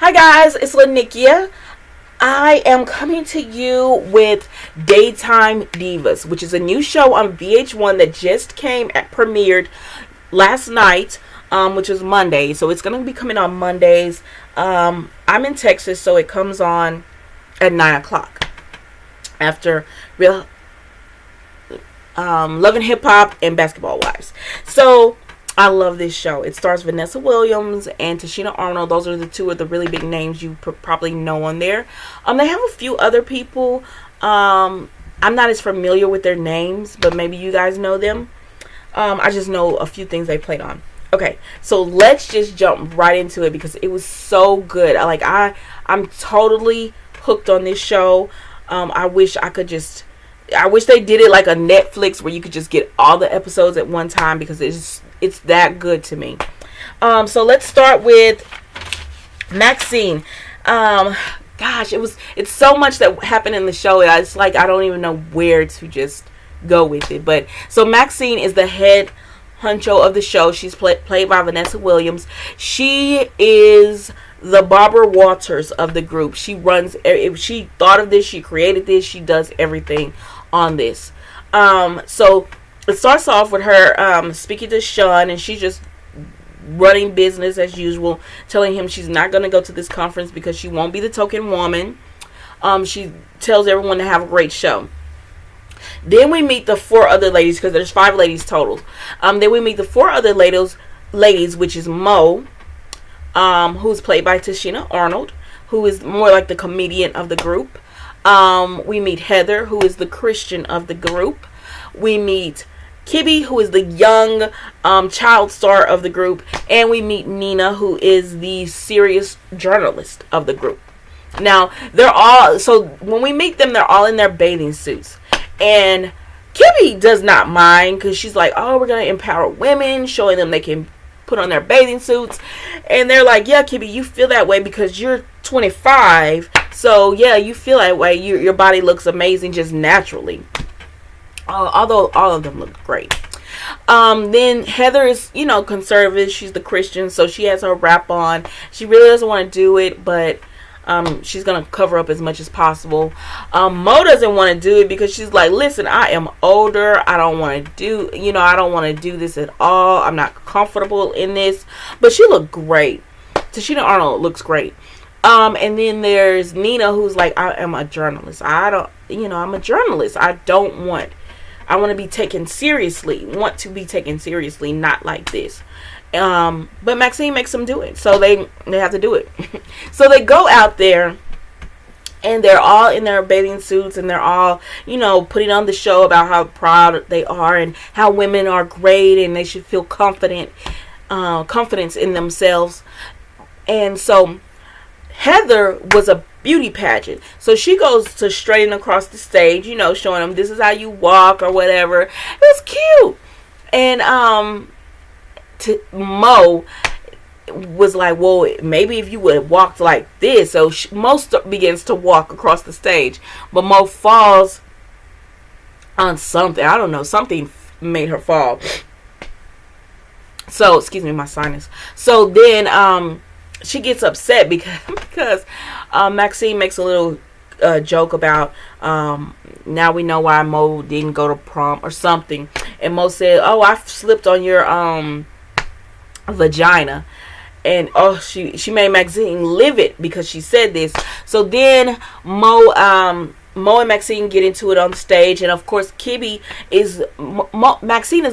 Hi guys, it's Lanikia. I am coming to you with Daytime Divas, which is a new show on VH1 that just premiered last night, which was Monday. So it's going to be coming on Mondays. I'm in Texas, so it comes on at 9 o'clock after Real Love and Hip Hop and Basketball Wives. So I love this show. It stars Vanessa Williams and Tashina Arnold. Those are the two of the really big names you probably know on there. They have a few other people. I'm not as familiar with their names, but maybe you guys know them. I just know a few things they played on. Okay, so let's just jump right into it because it was so good. I'm totally hooked on this show. I wish they did it like a Netflix where you could just get all the episodes at one time because it's that good to me. So let's start with Maxine. Gosh, it's so much that happened in the show. It's like I don't even know where to just go with it. But so Maxine is the head honcho of the show. She's played by Vanessa Williams. She is the Barbara Walters of the group. She thought of this, she created this, she does everything on this. So it starts off with her speaking to Sean, and she's just running business as usual, telling him she's not going to go to this conference because she won't be the token woman. She tells everyone to have a great show. Then we meet the four other ladies, because there's 5 ladies total. Then we meet the 4 other ladies, which is Mo, who's played by Tashina Arnold, who is more like the comedian of the group. We meet Heather, who is the Christian of the group. We meet Kibby, who is the young child star of the group. And we meet Nina, who is the serious journalist of the group. Now, when we meet them, they're all in their bathing suits. And Kibby does not mind because she's like, oh, we're going to empower women, showing them they can put on their bathing suits. And they're like, yeah, Kibby, you feel that way because you're 25. So, yeah, you feel that way. Your body looks amazing just naturally. Although all of them look great. Then Heather is, conservative. She's the Christian, so she has her wrap on. She really doesn't want to do it, but she's going to cover up as much as possible. Mo doesn't want to do it because she's like, listen, I am older. I don't want to do this at all. I'm not comfortable in this. But she looked great. Tashina Arnold looks great. And then there's Nina, who's like, I am a journalist. I'm a journalist. I want to be taken seriously, not like this. But Maxine makes them do it. So they have to do it. So they go out there and they're all in their bathing suits and they're all, putting on the show about how proud they are and how women are great and they should feel confidence in themselves. And so Heather was a beauty pageant. So she goes to straighten across the stage, showing them this is how you walk or whatever. It was cute. And Mo was like, well, maybe if you would have walked like this. So Mo begins to walk across the stage. But Mo falls on something. I don't know. Something made her fall. So, excuse me, my sinus. So then she gets upset because Maxine makes a little joke about now we know why Mo didn't go to prom or something. And Mo said, oh, I slipped on your vagina. And she made Maxine livid because she said this. So then Mo and Maxine get into it on the stage, and of course Maxine is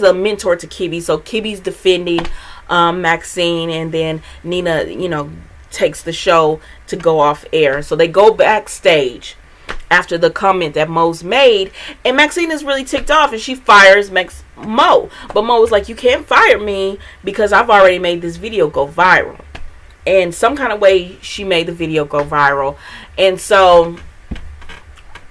a mentor to Kibby, so Kibby's defending Maxine, and then Nina takes the show to go off air. So they go backstage after the comment that Mo's made, and Maxine is really ticked off and she fires Mo. But Mo was like, you can't fire me because I've already made this video go viral. And some kind of way she made the video go viral. And so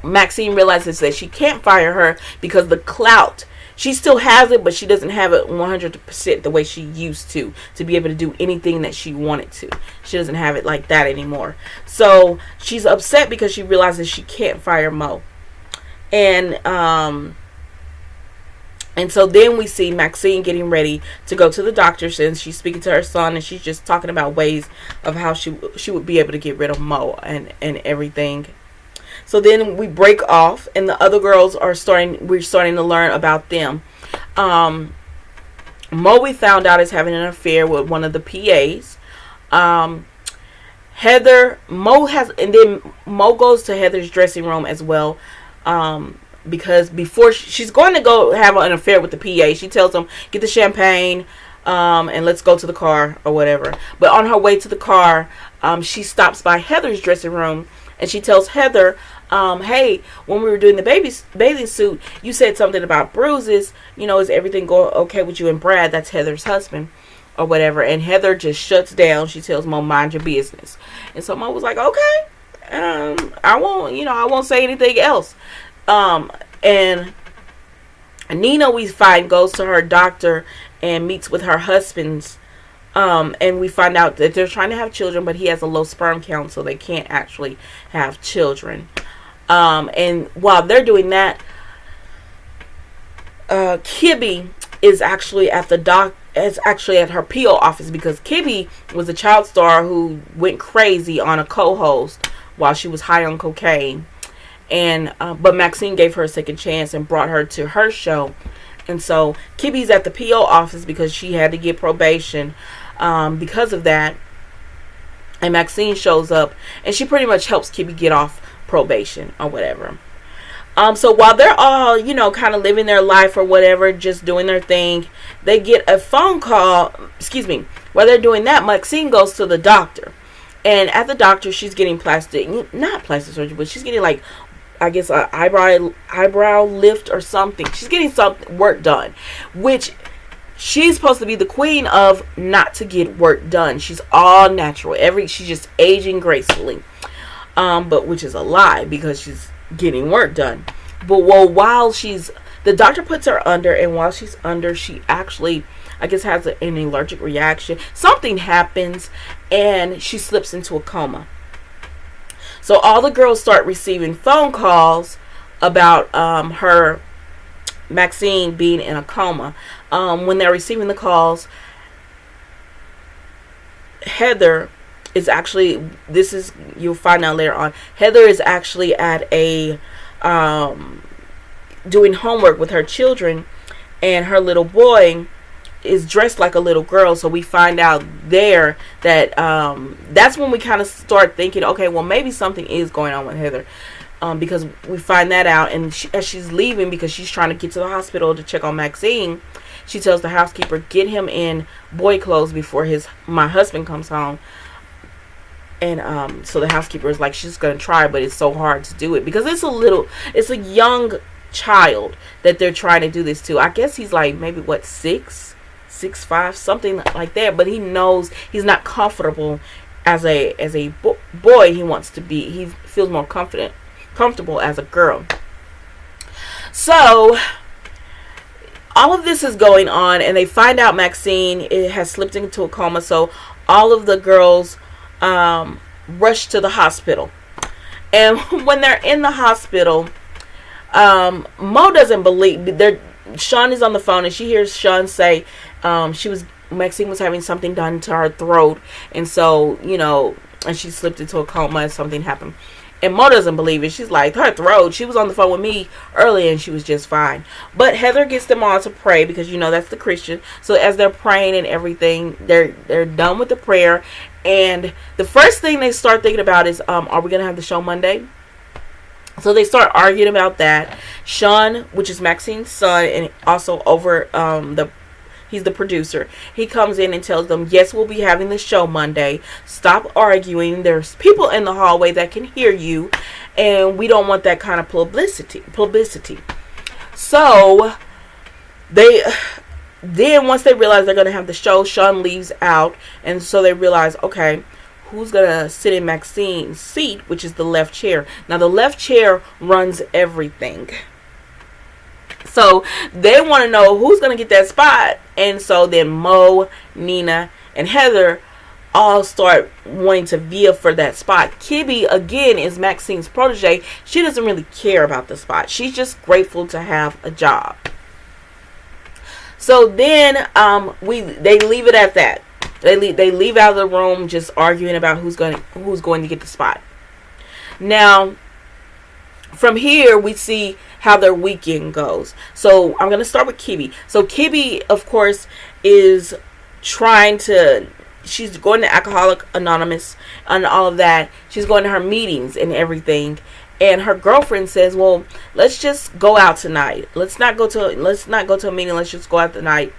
Maxine realizes that she can't fire her because the clout, she still has it, but she doesn't have it 100% the way she used to be able to do anything that she wanted to. She doesn't have it like that anymore. So she's upset because she realizes she can't fire Mo. And And so then we see Maxine getting ready to go to the doctor, since she's speaking to her son, and she's just talking about ways of how she would be able to get rid of Mo and everything. So then we break off, and the other girls we're starting to learn about them. Mo, we found out, is having an affair with one of the PAs. And then Mo goes to Heather's dressing room as well. Because before she's going to go have an affair with the PA, she tells him, get the champagne, and let's go to the car or whatever. But on her way to the car, she stops by Heather's dressing room, and she tells Heather, hey, when we were doing the bathing suit, you said something about bruises. Is everything going okay with you and Brad? That's Heather's husband or whatever. And Heather just shuts down. She tells Mo, mind your business. And so Mo was like, okay, I won't say anything else. And Nina, we find, goes to her doctor and meets with her husband's, and we find out that they're trying to have children, but he has a low sperm count, so they can't actually have children. And while they're doing that, Kibby is actually at at her PO office, because Kibby was a child star who went crazy on a co-host while she was high on cocaine. And but Maxine gave her a second chance and brought her to her show. And so Kibby's at the PO office because she had to get probation because of that. And Maxine shows up, and she pretty much helps Kibby get off probation or whatever. So while they're all, kind of living their life or whatever, just doing their thing, they get a phone call. While they're doing that, Maxine goes to the doctor. And at the doctor, she's getting not plastic surgery, but she's getting I guess an eyebrow lift or something. She's getting some work done, which she's supposed to be the queen of not to get work done. She's all natural. She's just aging gracefully. But which is a lie, because she's getting work done. But while the doctor puts her under, and while she's under, she actually, I guess, has an allergic reaction. Something happens, and she slips into a coma. So all the girls start receiving phone calls about Maxine being in a coma. When they're receiving the calls, Heather is actually, you'll find out later on, Heather is actually at doing homework with her children, and her little boy is dressed like a little girl. So we find out there that that's when we kind of start thinking, okay, well, maybe something is going on with Heather, because we find that out. And as she's leaving, because she's trying to get to the hospital to check on Maxine, she tells the housekeeper, get him in boy clothes before my husband comes home. And so the housekeeper is like, she's gonna try, but it's so hard to do it because it's a young child that they're trying to do this to. I guess he's like maybe 6'5", something like that, but he knows he's not comfortable as a boy. He feels more comfortable as a girl. So all of this is going on, and they find out Maxine has slipped into a coma. So all of the girls rush to the hospital, and when they're in the hospital, Mo doesn't believe. Sean is on the phone, and she hears Sean say Maxine was having something done to her throat, and so and she slipped into a coma and something happened. And Mo doesn't believe it. She's like, her throat, she was on the phone with me earlier and she was just fine. But Heather gets them all to pray, because that's the Christian. So as they're praying and everything, they're done with the prayer, and the first thing they start thinking about is, are we gonna have the show Monday? So they start arguing about that. Sean, which is Maxine's son, and also he's the producer. He comes in and tells them, yes, we'll be having the show Monday. Stop arguing. There's people in the hallway that can hear you, and we don't want that kind of publicity. So then once they realize they're going to have the show, Sean leaves out, and so they realize, okay, who's going to sit in Maxine's seat, which is the left chair. Now, the left chair runs everything. So they want to know who's going to get that spot. And so then Mo, Nina, and Heather all start wanting to vie for that spot. Kibby, again, is Maxine's protege. She doesn't really care about the spot. She's just grateful to have a job. So then they leave it at that. They leave out of the room just arguing about who's going to get the spot. Now, from here we see how their weekend goes. So I'm going to start with Kibi. So Kibi, of course, is she's going to Alcoholic Anonymous and all of that. She's going to her meetings and everything. And her girlfriend says, "Well, let's just go out tonight. Let's not go to a meeting. Let's just go out tonight."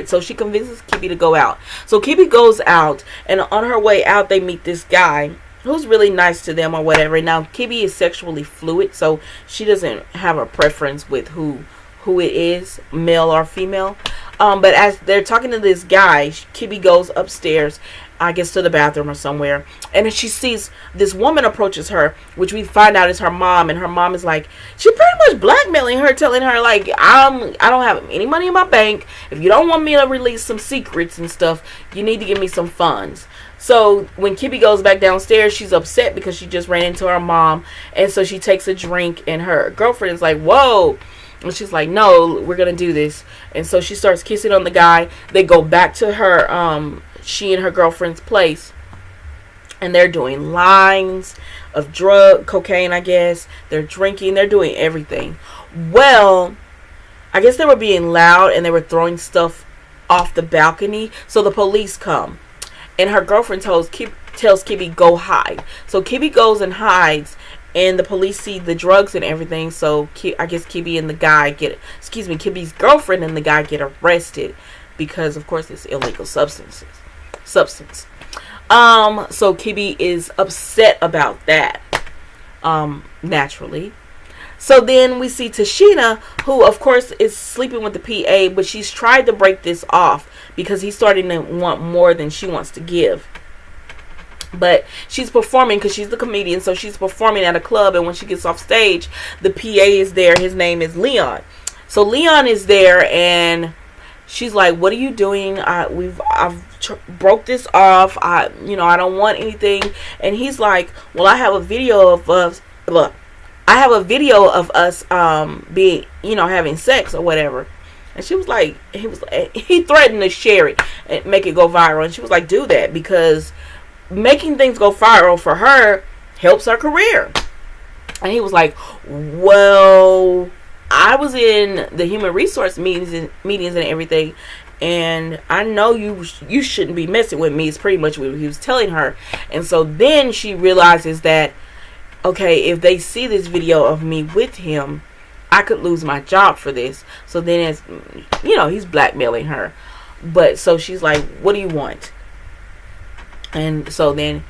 So she convinces Kibi to go out. So Kibi goes out, and on her way out, they meet this guy who's really nice to them or whatever. Now Kibi is sexually fluid, so she doesn't have a preference with who it is, male or female. But as they're talking to this guy, Kibi goes upstairs, I guess to the bathroom or somewhere, and then she sees this woman approaches her, which we find out is her mom, and her mom is like, she pretty much blackmailing her, telling her like, I don't have any money in my bank. If you don't want me to release some secrets and stuff, you need to give me some funds. So when Kibi goes back downstairs, she's upset because she just ran into her mom, and so she takes a drink, and her girlfriend is like, whoa. And she's like, no, we're gonna do this. And so she starts kissing on the guy. They go back to her she and her girlfriend's place, and they're doing lines of cocaine, I guess. They're drinking, they're doing everything. Well, I guess they were being loud and they were throwing stuff off the balcony, so the police come, and her girlfriend tells Kibi go hide. So Kibi goes and hides, and the police see the drugs and everything. So I guess Kibi and the guy Kibi's girlfriend and the guy get arrested because, of course, it's illegal substance. So Kibi is upset about that, naturally. So then we see Tashina, who of course is sleeping with the PA, but she's tried to break this off because he's starting to want more than she wants to give. But she's performing because she's the comedian, so she's performing at a club, and when she gets off stage, the PA is there. His name is Leon. So Leon is there, and she's like, "What are you doing? I've broke this off. I don't want anything." And he's like, "Well, I have a video of us. Look, I have a video of us being, having sex or whatever." And she was like, he threatened to share it and make it go viral. And she was like, "Do that, because making things go viral for her helps her career." And he was like, "Well, I was in the human resource meetings and everything, and I know you shouldn't be messing with me," is pretty much what he was telling her. And so then she realizes that, okay, if they see this video of me with him, I could lose my job for this. So then, he's blackmailing her. But so she's like, "What do you want?" And so then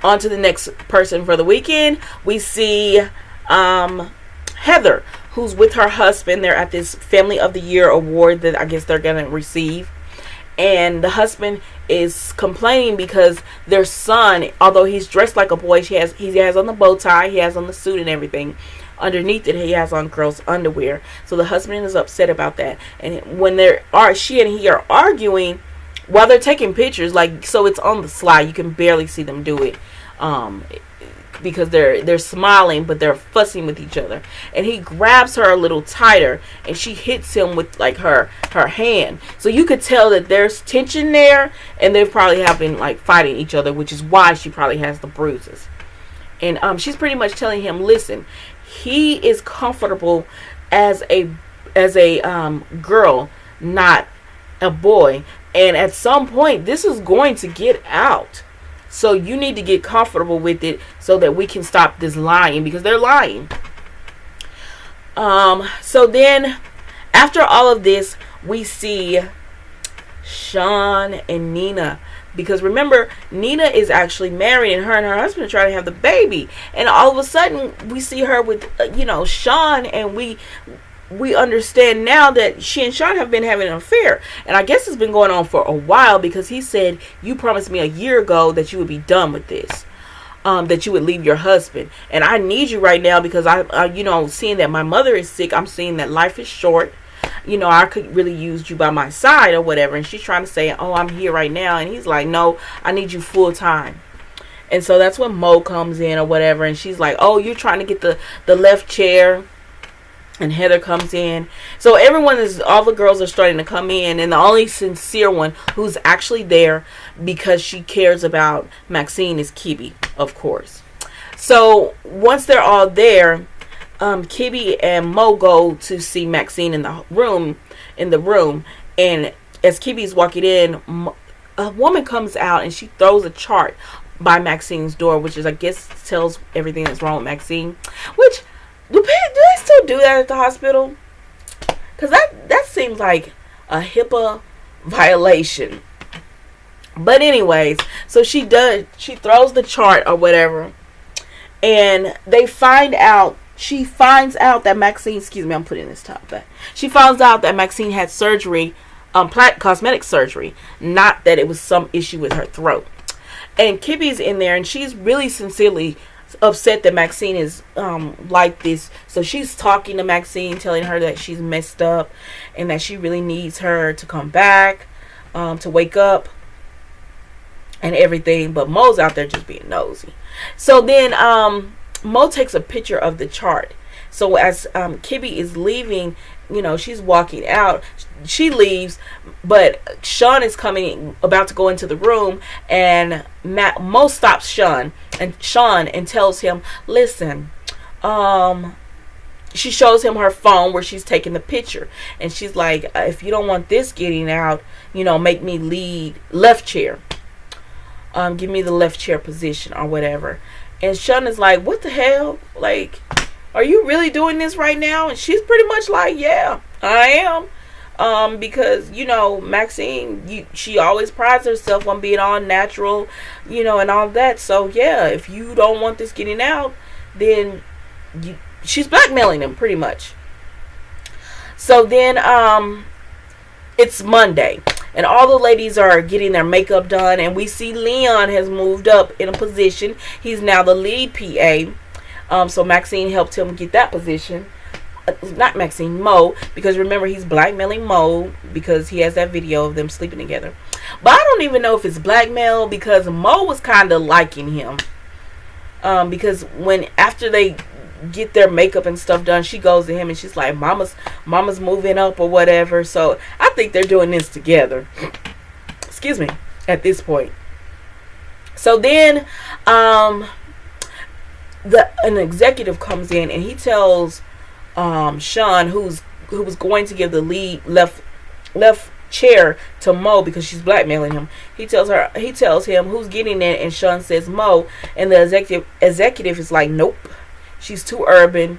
on to the next person for the weekend. We see Heather, who's with her husband. They're at this Family of the Year award that I guess they're going to receive. And the husband is complaining because their son, although he's dressed like a boy, he has on the bow tie, he has on the suit and everything. Underneath it, he has on girls' underwear. So the husband is upset about that. And when she and he are arguing, while they're taking pictures, so it's on the slide, you can barely see them do it, because they're smiling, but they're fussing with each other. And he grabs her a little tighter, and she hits him with her hand. So you could tell that there's tension there, and they probably have been fighting each other, which is why she probably has the bruises. And she's pretty much telling him, listen, he is comfortable as a girl, not a boy. And at some point, this is going to get out. So you need to get comfortable with it so that we can stop this lying, because they're lying. So then, after all of this, we see Sean and Nina. Because remember, Nina is actually married, and her husband are trying to have the baby. And all of a sudden, we see her with, Sean, and we understand now that she and Sean have been having an affair. And I guess it's been going on for a while, because he said, "You promised me a year ago that you would be done with this, that you would leave your husband. And I need you right now because seeing that my mother is sick, I'm seeing that life is short. I could really use you by my side or whatever." And she's trying to say, "Oh, I'm here right now." And he's like, "No, I need you full time." And so that's when Mo comes in or whatever. And she's like, "Oh, you're trying to get the left chair. and Heather comes in. So all the girls are starting to come in, and the only sincere one who's actually there because she cares about Maxine is Kibby, of course. So once they're all there, Kibby and Mo go to see Maxine in the room, and as Kibby's walking in, a woman comes out and she throws a chart by Maxine's door, which is, I guess, tells everything that's wrong with Maxine. Which, do they still do that at the hospital? Because that seems like a HIPAA violation. But anyways, so she throws the chart or whatever, and she finds out that Maxine, excuse me, I'm putting this top back. She finds out that Maxine had surgery, cosmetic surgery, not that it was some issue with her throat. And Kibby's in there, and she's really sincerely upset that Maxine is like this. So she's talking to Maxine, telling her that she's messed up and that she really needs her to come back, to wake up and everything. But Mo's out there just being nosy. So then Mo takes a picture of the chart. So as Kibby is leaving, she's walking out. She leaves, but Sean is about to go into the room, and Mo stops Sean and tells him, listen, she shows him her phone where she's taking the picture, and she's like, if you don't want this getting out, make me lead left chair. Give me the left chair position or whatever. And Sean is like, what the hell? Like, are you really doing this right now? And she's pretty much like, yeah, I am. Because, Maxine, she always prides herself on being all natural, and all that. So, yeah, if you don't want this getting out, then she's blackmailing him pretty much. So then it's Monday, and all the ladies are getting their makeup done, and we see Leon has moved up in a position. He's now the lead PA. So Maxine helped him get that position. Not Maxine, Mo, because remember, he's blackmailing Mo because he has that video of them sleeping together. But I don't even know if it's blackmail, because Mo was kind of liking him. Because after they get their makeup and stuff done, she goes to him and she's like, mama's moving up or whatever. So I think they're doing this together. Excuse me, at this point. So then an executive comes in and he tells Sean, who was going to give the lead left chair to Mo because she's blackmailing him. He tells him who's getting it, and Sean says Mo, and the executive is like, nope, she's too urban.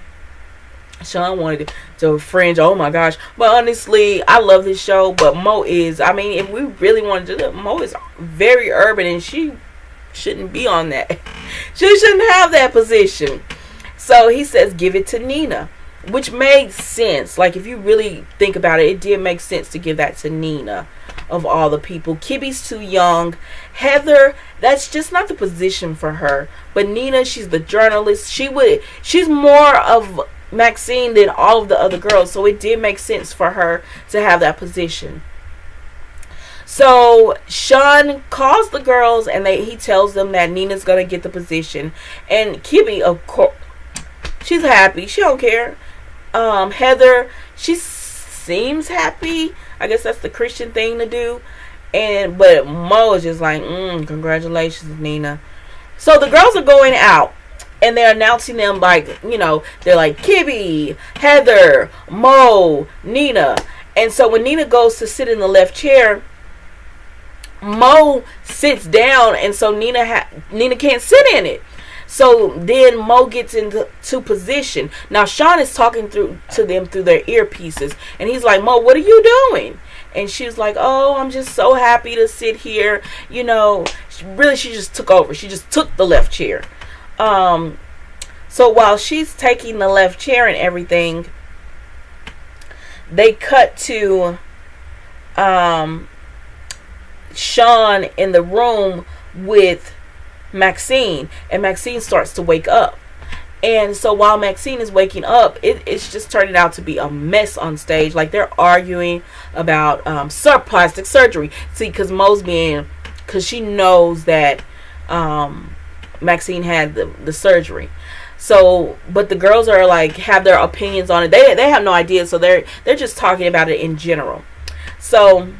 Sean wanted to fringe. Oh my gosh. But honestly, I love this show, but Mo is, if we really want to do that, Mo is very urban, and she shouldn't be on that. She shouldn't have that position. So he says, give it to Nina, which made sense. Like, if you really think about it, it did make sense to give that to Nina of all the people. Kibby's too young. Heather, that's just not the position for her. But Nina, she's the journalist. She's more of Maxine than all of the other girls. So it did make sense for her to have that position. So Sean calls the girls, and he tells them that Nina's gonna get the position. And Kibby, of course, she's happy. She don't care. Heather, she seems happy. I guess that's the Christian thing to do. But Mo is just like, congratulations, Nina. So the girls are going out, and they're announcing them like, they're like Kibby, Heather, Mo, Nina. And so when Nina goes to sit in the left chair, Mo sits down, and so Nina can't sit in it. So then Mo gets into position. Now Sean is talking to them through their earpieces, and he's like, Mo, what are you doing? And she was like, oh, I'm just so happy to sit here. She just took over. She just took the left chair. So while she's taking the left chair and everything, they cut to Sean in the room with Maxine, and Maxine starts to wake up. And so while Maxine is waking up, it's just turning out to be a mess on stage. Like, they're arguing about plastic surgery. See, because she knows that Maxine had the surgery. So, but the girls are like have their opinions on it. They have no idea, so they're just talking about it in general. So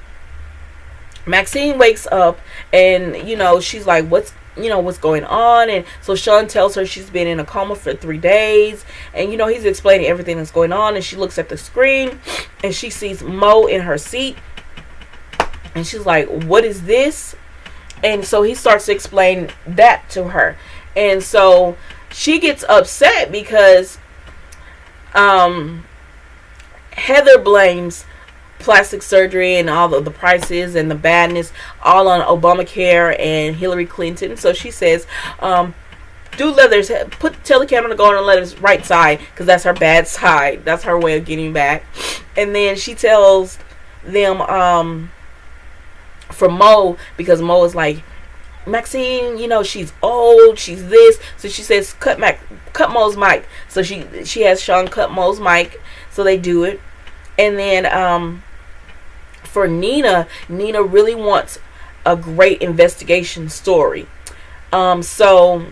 Maxine wakes up, and she's like, what's going on? And so Sean tells her she's been in a coma for 3 days, and he's explaining everything that's going on. And she looks at the screen, and she sees Mo in her seat, and she's like, what is this? And so he starts to explain that to her, and so she gets upset because Heather blames plastic surgery and all of the prices and the badness all on Obamacare and Hillary Clinton. So she says, tell the camera to go on and let us right side, because that's her bad side. That's her way of getting back. And then she tells them for Mo, because Mo is like, Maxine, she's old, she's this. So she says, cut Mo's mic. So she has Sean cut Mo's mic. So they do it. And then for Nina really wants a great investigation story. So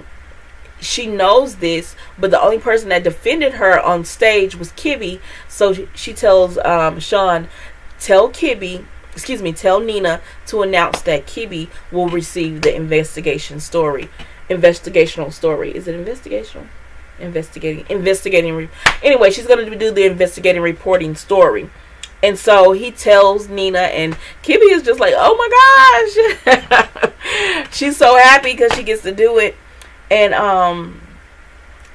she knows this, but the only person that defended her on stage was Kibby. So she tells Sean, tell Nina to announce that Kibby will receive the investigational story. Is it investigational? Investigating. Anyway, she's going to do the investigating reporting story. And so he tells Nina, and Kibby is just like, oh my gosh. She's so happy because she gets to do it. And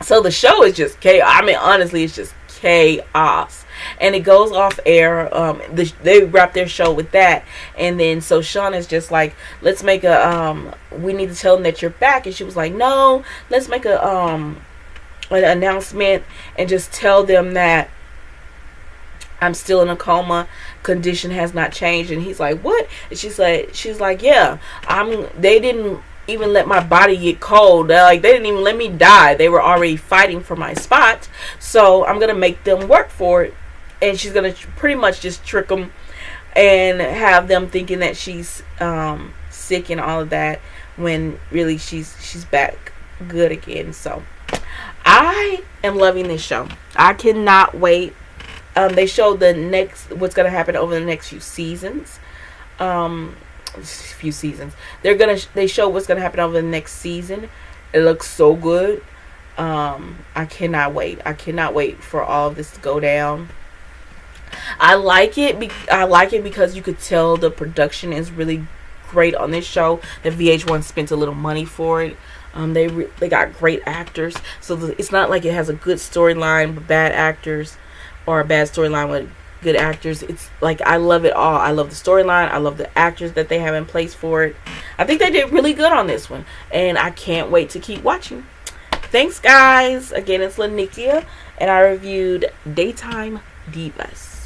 so the show is just chaos. I mean, honestly, it's just chaos. And it goes off air. They wrap their show with that. And then so Sean is just like, let's make we need to tell them that you're back. And she was like, no, let's make an announcement and just tell them that I'm still in a coma, condition has not changed. And he's like, what? And she's like, yeah, they didn't even let my body get cold. They didn't even let me die. They were already fighting for my spot. So I'm going to make them work for it. And she's going to pretty much just trick them and have them thinking that she's sick and all of that, when really she's back good again. So I am loving this show. I cannot wait. They showed what's going to happen over the next few seasons. They show what's going to happen over the next season. It looks so good. I cannot wait. I cannot wait for all of this to go down. I like it because you could tell the production is really great on this show. The VH1 spent a little money for it. They got great actors, so it's not like it has a good storyline but bad actors, or a bad storyline with good actors. It's like, I love it all. I love the storyline. I love the actors that they have in place for it. I think they did really good on this one, and I can't wait to keep watching. Thanks, guys. Again, it's Lanikia, and I reviewed Daytime Divas.